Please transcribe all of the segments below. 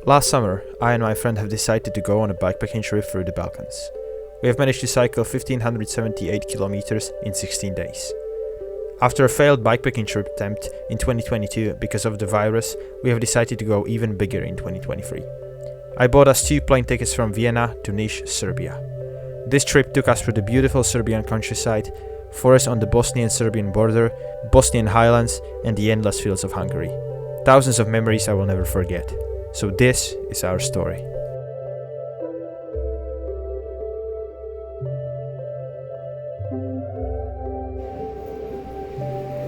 Last summer, I and my friend have decided to go on a bikepacking trip through the Balkans. We have managed to cycle 1578 kilometers in 16 days. After a failed bikepacking trip attempt in 2022 because of the virus, we have decided to go even bigger in 2023. I bought us 2 plane tickets from Vienna to Niš, Serbia. This trip took us through the beautiful Serbian countryside, forests on the Bosnian-Serbian border, Bosnian highlands, and the endless fields of Hungary. Thousands of memories I will never forget. So this is our story.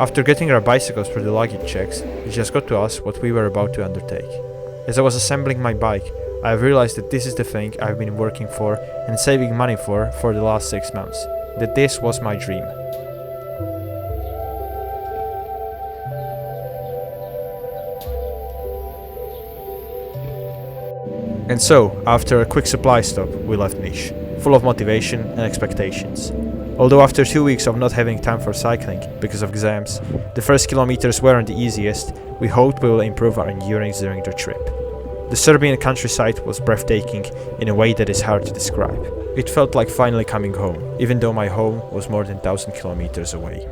After getting our bicycles through the luggage checks, it just got to us what we were about to undertake. As I was assembling my bike, I have realized that this is the thing I've been working for and saving money for the last 6 months. That this was my dream. And so, after a quick supply stop, we left Niš, full of motivation and expectations. Although after 2 weeks of not having time for cycling because of exams, the first kilometers weren't the easiest, we hoped we will improve our endurance during the trip. The Serbian countryside was breathtaking in a way that is hard to describe. It felt like finally coming home, even though my home was more than 1,000 kilometers away.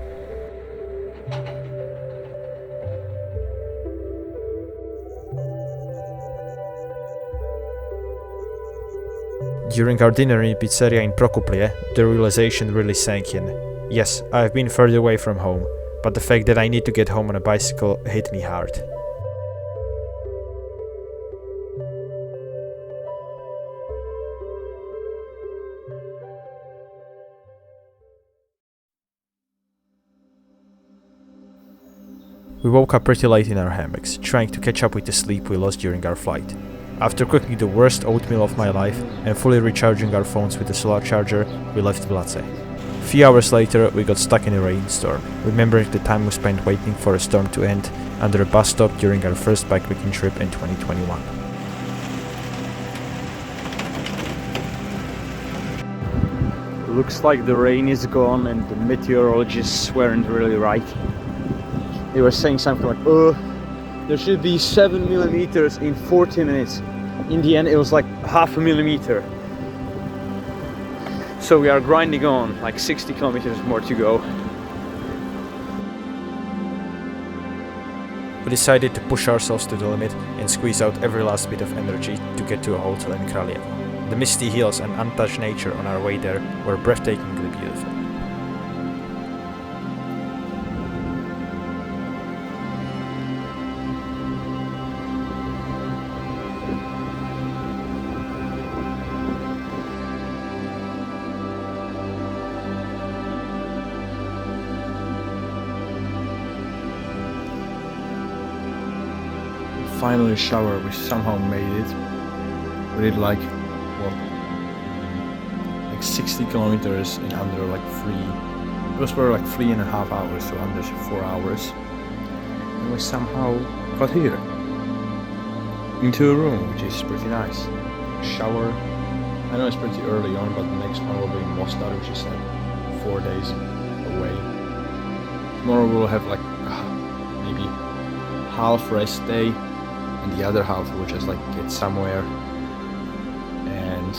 During our dinner in pizzeria in Prokuplje, the realization really sank in. Yes, I have been further away from home, but the fact that I need to get home on a bicycle hit me hard. We woke up pretty late in our hammocks, trying to catch up with the sleep we lost during our flight. After cooking the worst oatmeal of my life and fully recharging our phones with a solar charger, we left Blace. A few hours later, we got stuck in a rainstorm, remembering the time we spent waiting for a storm to end under a bus stop during our first bikepacking trip in 2021. Looks like the rain is gone and the meteorologists weren't really right. They were saying something like, there should be 7 millimeters in 40 minutes. In the end, it was like half a millimeter. So we are grinding on, like 60 kilometers more to go. We decided to push ourselves to the limit and squeeze out every last bit of energy to get to a hotel in Kraljevo. The misty hills and untouched nature on our way there were breathtakingly beautiful. Finally shower, we somehow made it. We did like 60 kilometers in under like 3. It was for like 3.5 hours, so under 4 hours. And we somehow got here. Into a room, which is pretty nice. Shower. I know it's pretty early on, but the next one will be in Mostar, which is like 4 days away. Tomorrow we'll have like maybe half rest day. And the other half will just like get somewhere and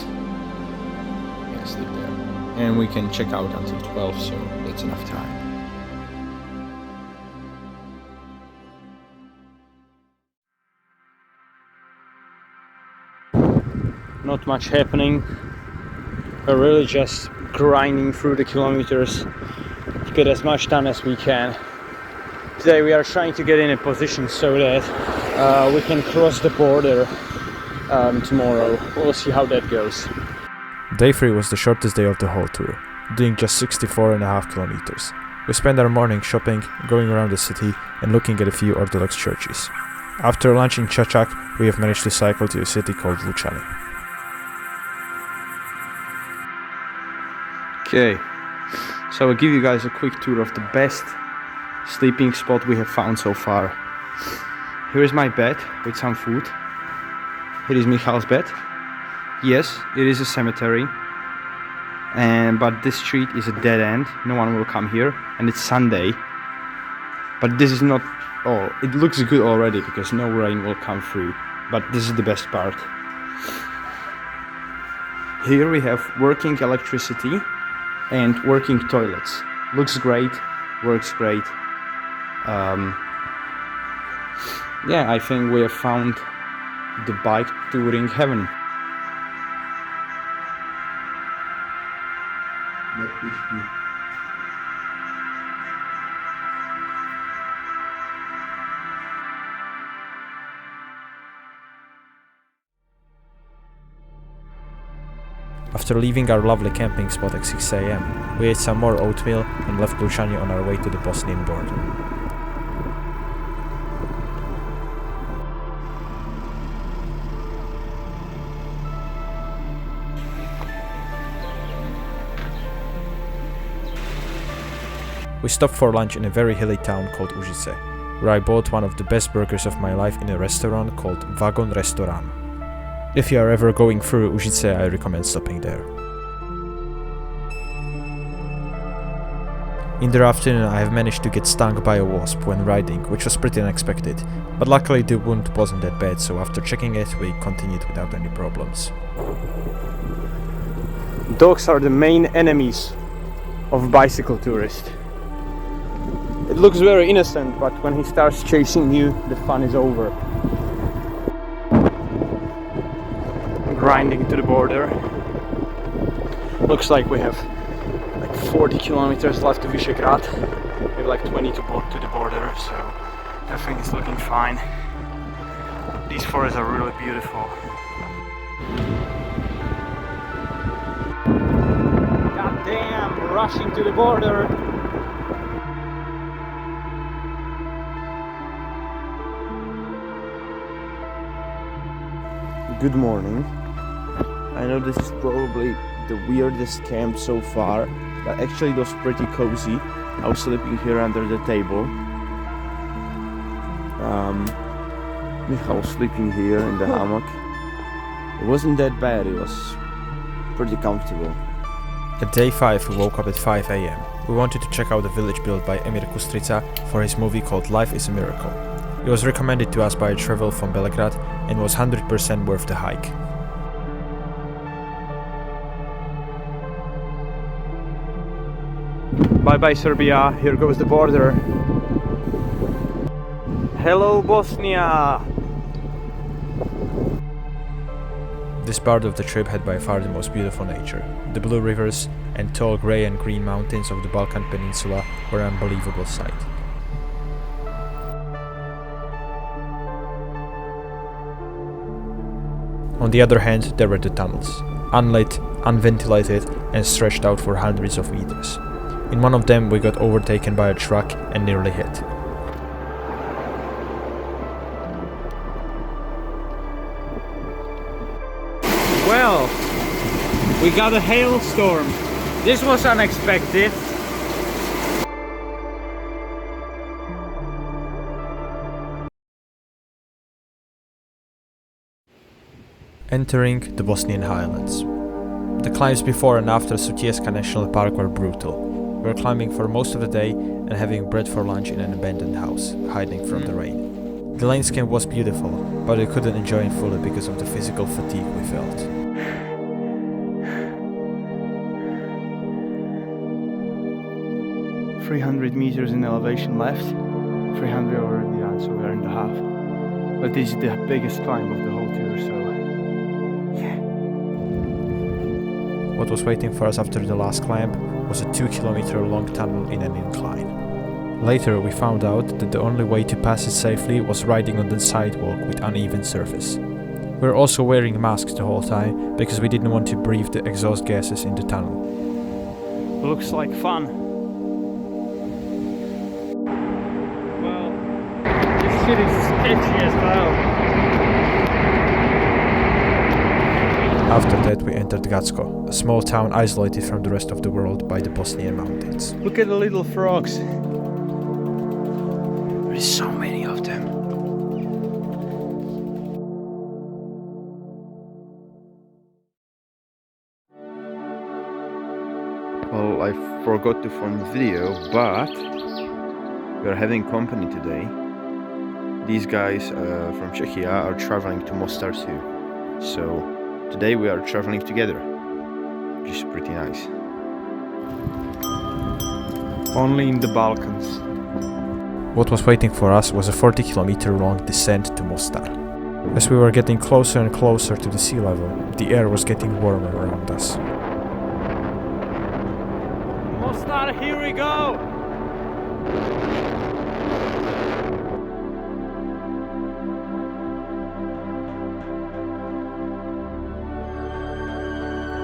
sleep there. And we can check out until 12, so that's enough time. Not much happening. We're really just grinding through the kilometers to get as much done as we can. Today we are trying to get in a position so that we can cross the border tomorrow. We'll see how that goes. Day 3 was the shortest day of the whole tour, doing just 64.5 kilometers. We spent our morning shopping, going around the city and looking at a few Orthodox churches. After lunch in Čačak, we have managed to cycle to a city called Lučani. Okay, so I'll give you guys a quick tour of the best sleeping spot we have found so far. Here is my bed with some food. Here is Michal's bed. Yes, it is a cemetery, but this street is a dead end. No one will come here, and it's Sunday. But this is not all. It looks good already because no rain will come through. but this is the best part. Here we have working electricity and working toilets. Looks great, works great. Yeah, I think we have found the bike touring heaven. After leaving our lovely camping spot at 6 AM, we ate some more oatmeal and left Lučani on our way to the Bosnian border. We stopped for lunch in a very hilly town called Užice, where I bought one of the best burgers of my life in a restaurant called Vagon Restoran. If you are ever going through Užice, I recommend stopping there. In the afternoon, I have managed to get stung by a wasp when riding, which was pretty unexpected, but luckily the wound wasn't that bad, so after checking it, we continued without any problems. Dogs are the main enemies of bicycle tourists. It looks very innocent, but when he starts chasing you, the fun is over. Grinding to the border. Looks like we have like 40 kilometers left to Visegrad. We have like 20 to the border, so everything is looking fine. These forests are really beautiful. God damn, we're rushing to the border. Good morning. I know this is probably the weirdest camp so far, but actually it was pretty cozy. I was sleeping here under the table. I was sleeping here in the hammock. It wasn't that bad, it was pretty comfortable. At day 5 we woke up at 5 AM. We wanted to check out the village built by Emir Kusturica for his movie called Life is a Miracle. It was recommended to us by a travel from Belgrade and was 100% worth the hike. Bye bye Serbia, here goes the border. Hello Bosnia! This part of the trip had by far the most beautiful nature. The blue rivers and tall grey and green mountains of the Balkan Peninsula were an unbelievable sight. On the other hand, there were the tunnels, unlit, unventilated, and stretched out for hundreds of meters. In one of them we got overtaken by a truck and nearly hit. Well, we got a hailstorm. This was unexpected. Entering the Bosnian highlands. The climbs before and after Sutjeska National Park were brutal. We were climbing for most of the day and having bread for lunch in an abandoned house, hiding from the rain. The landscape was beautiful, but we couldn't enjoy it fully because of the physical fatigue we felt. .300 meters in elevation left, 300 already done, so we're in the half. But this is the biggest climb of the whole tour, so yeah. What was waiting for us after the last climb was a 2-kilometer long tunnel in an incline. Later we found out that the only way to pass it safely was riding on the sidewalk with uneven surface. We were also wearing masks the whole time because we didn't want to breathe the exhaust gases in the tunnel. Looks like fun. It is sketchy as well. After that we entered Gacko, a small town isolated from the rest of the world by the Bosnian mountains. Look at the little frogs. There's so many of them. Well, I forgot to film video, but we are having company today. these guys from Czechia are traveling to Mostar too. So today we are traveling together, which is pretty nice. Only in the Balkans. What was waiting for us was a 40-kilometer long descent to Mostar. As we were getting closer and closer to the sea level, the air was getting warmer around us. Mostar, here we go!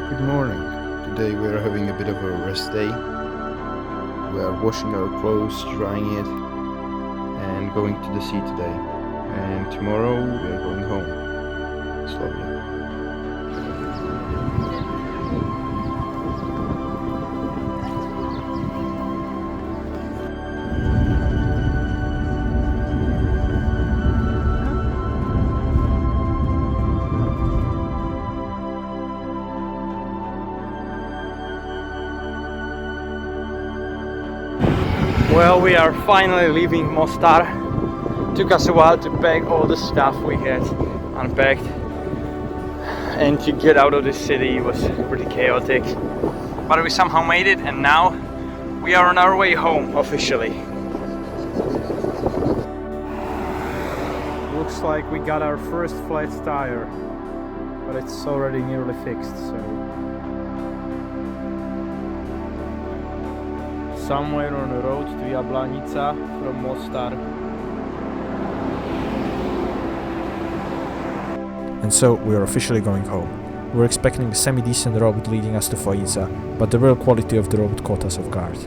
Good morning. Today we are having a bit of a rest day. We are washing our clothes, drying it, and going to the sea today. And tomorrow we are going home. Slowly. Well, we are finally leaving Mostar. Took us a while to pack all the stuff we had unpacked, and to get out of the city was pretty chaotic. But we somehow made it, and now we are on our way home officially. Looks like we got our first flat tire, but it's already nearly fixed, so somewhere on the road to Jablanica from Mostar. And so we are officially going home. We were expecting a semi-decent road leading us to Foiza, but the real quality of the road caught us off guard.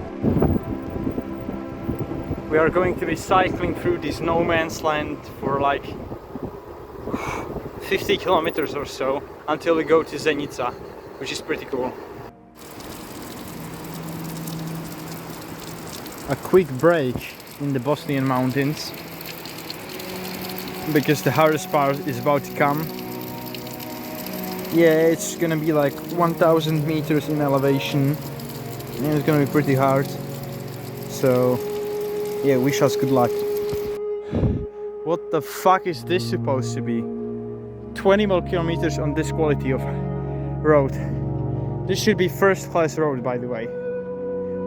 We are going to be cycling through this no man's land for like 50 kilometers or so until we go to Zenica, which is pretty cool. A quick break in the Bosnian mountains because the hardest part is about to come. Yeah, it's gonna be like 1000 meters in elevation and it's gonna be pretty hard. So yeah, wish us good luck. What the fuck is this supposed to be? 20 more kilometers on this quality of road. This should be first class road, by the way.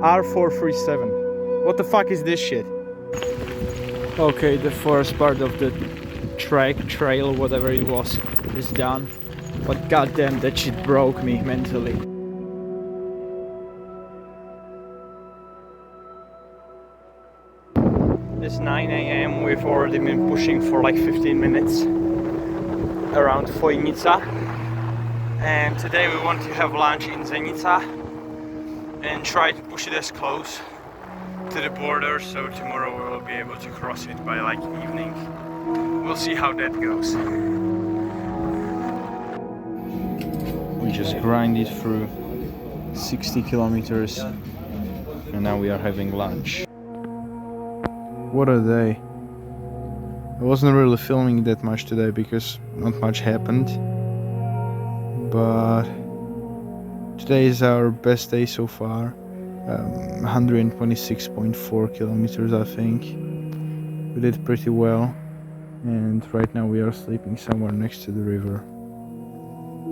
R437. What the fuck is this shit? Okay, the first part of the trail, whatever it was, is done. But goddamn, that shit broke me mentally. It's 9 AM, we've already been pushing for like 15 minutes around Foinica. And today we want to have lunch in Zenica and try to push it as close to the border, so tomorrow we will be able to cross it by like evening. We'll see how that goes. We just grinded through 60 kilometers and now we are having lunch. What a day. I wasn't really filming that much today because not much happened, but today is our best day so far. 126.4 kilometers, I think. We did pretty well, and right now we are sleeping somewhere next to the river.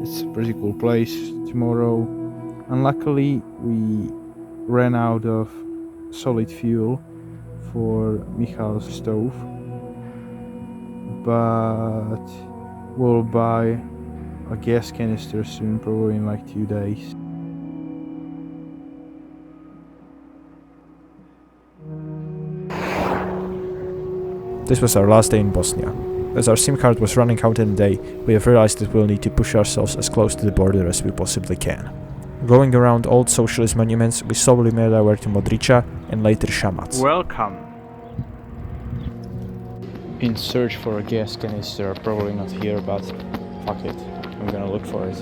It's a pretty cool place. Tomorrow, unluckily, we ran out of solid fuel for Michal's stove, but we'll buy a gas canister soon, probably in like 2 days. This was our last day in Bosnia. As our SIM card was running out in the day, we have realized that we'll need to push ourselves as close to the border as we possibly can. Going around old socialist monuments, we slowly made our way to Modrica and later Shamac. Welcome! In search for a gas canister, probably not here, but fuck it, I'm gonna look for it.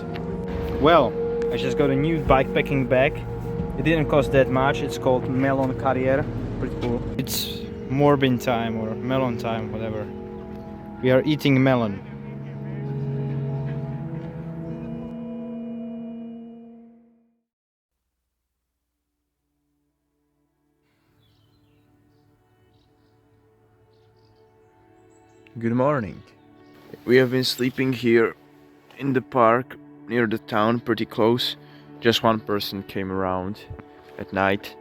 Well, I just got a new bikepacking bag. It didn't cost that much, it's called Melon Carrier, pretty cool. It's Morbin time or melon time, whatever. We are eating melon. Good morning. We have been sleeping here in the park near the town, pretty close. Just one person came around at night,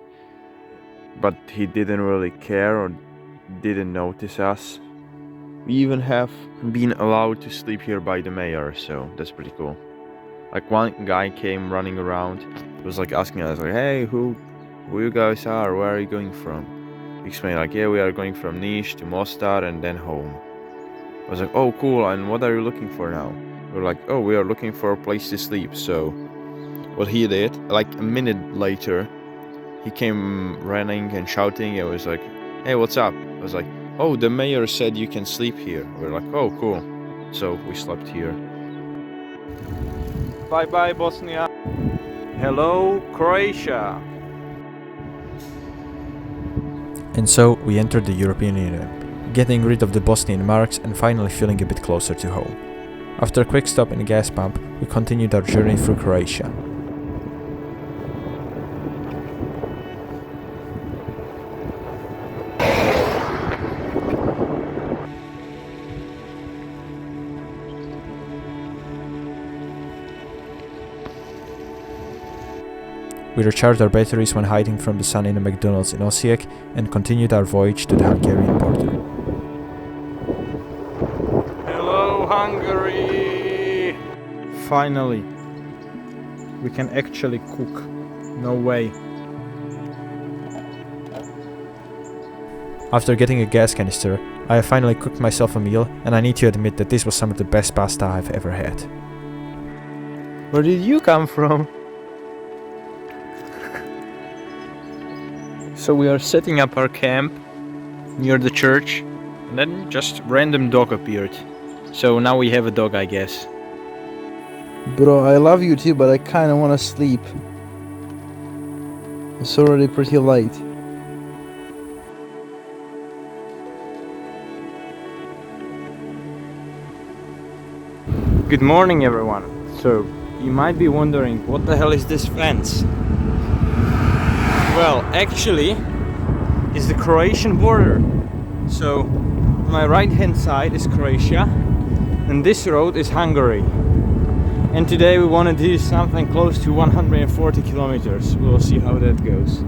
but he didn't really care or didn't notice us. We even have been allowed to sleep here by the mayor, so that's pretty cool. Like one guy came running around, was like asking us like, hey, who you guys are, where are you going from? We explained like, yeah, we are going from Niš to Mostar and then home. I was like, oh cool, and what are you looking for now? We're like, oh, we are looking for a place to sleep. So what he did, like a minute later, he came running and shouting. It was like, hey, what's up? I was like, oh, the mayor said you can sleep here. We're like, oh cool. So we slept here. Bye bye Bosnia. Hello Croatia. And so we entered the European Union, getting rid of the Bosnian marks and finally feeling a bit closer to home. After a quick stop in a gas pump, we continued our journey through Croatia. We recharged our batteries when hiding from the sun in a McDonald's in Osijek and continued our voyage to the Hungarian border. Hello Hungary! Finally, we can actually cook. No way. After getting a gas canister, I have finally cooked myself a meal, and I need to admit that this was some of the best pasta I've ever had. Where did you come from? So we are setting up our camp near the church, and then just random dog appeared. So now we have a dog, I guess. Bro, I love you too, but I kinda wanna sleep. It's already pretty late. Good morning everyone. So you might be wondering, what the hell is this fence? Well, actually, it's the Croatian border. So, on my right hand side is Croatia, and this road is Hungary. And today we want to do something close to 140 kilometers. We'll see how that goes.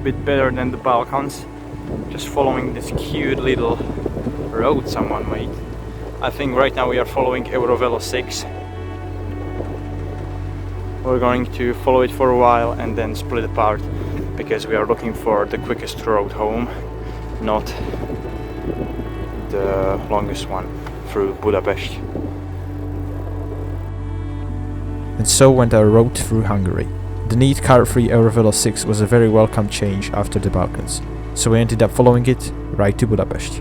Bit better than the Balkans. Just following this cute little road someone made. I think right now we are following Eurovelo 6. We're going to follow it for a while and then split apart, because we are looking for the quickest road home, not the longest one through Budapest. And so went our road through Hungary. The neat car-free Eurovelo 6 was a very welcome change after the Balkans, so we ended up following it right to Budapest.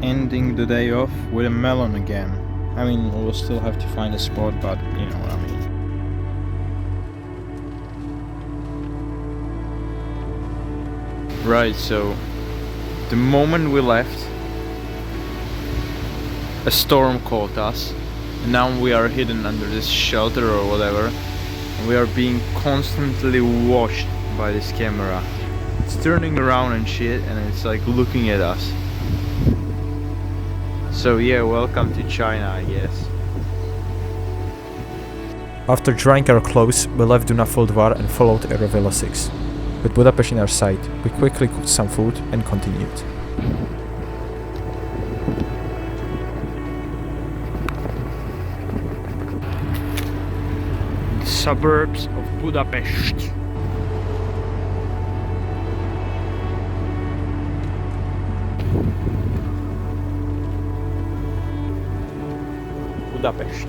Ending the day off with a melon again. I mean, we'll still have to find a spot, but you know what I mean. Right, so the moment we left, a storm caught us, and now we are hidden under this shelter or whatever, and we are being constantly watched by this camera. It's turning around and shit, and it's like looking at us. So yeah, welcome to China, I guess. After drying our clothes, we left Dunafuldvar and followed Eurovelo 6. With Budapest in our sight, we quickly cooked some food and continued. The suburbs of Budapest. Budapest.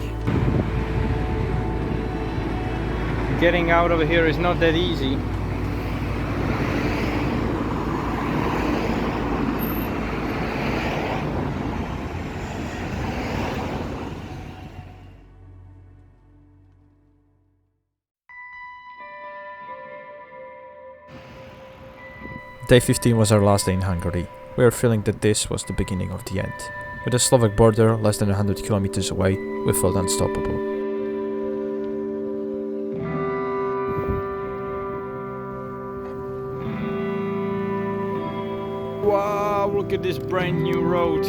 Getting out of here is not that easy. Day 15 was our last day in Hungary. We were feeling that this was the beginning of the end. With the Slovak border less than 100 kilometers away, we felt unstoppable. Wow, look at this brand new road.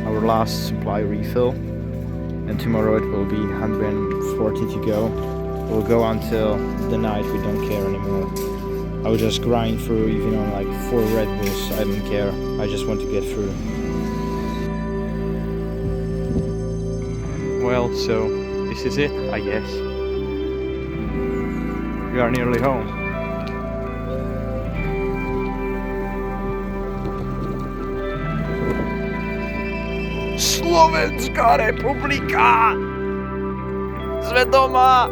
Our last supply refill, and tomorrow it will be 140 to go. We'll go until the night, we don't care anymore. I will just grind through even on like 4 Red Bulls, I don't care. I just want to get through. Well, so this is it, I guess. We are nearly home. Slovenská republika! Sme doma!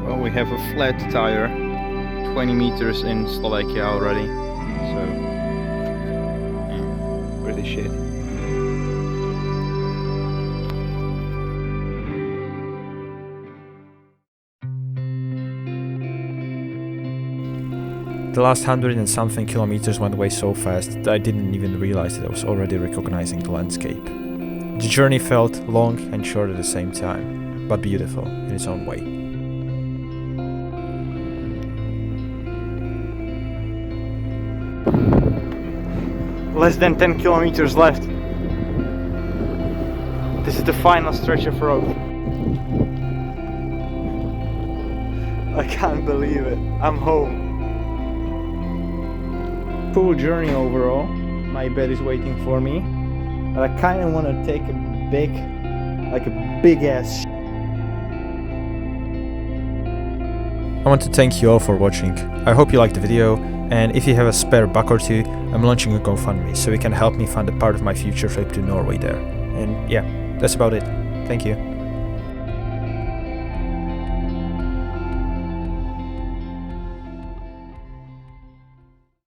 Well, we have a flat tire, 20 meters in Slovakia already, so yeah, pretty shit. The last 100 and something kilometers went away so fast that I didn't even realize that I was already recognizing the landscape. The journey felt long and short at the same time, but beautiful in its own way. Less than 10 kilometers left. This is the final stretch of road. I can't believe it. I'm home. Cool journey overall. My bed is waiting for me, but I kind of want to take a big ass. I want to thank you all for watching. I hope you liked the video, and if you have a spare buck or two, I'm launching a GoFundMe so you can help me fund a part of my future trip to Norway there. And yeah, that's about it. Thank you.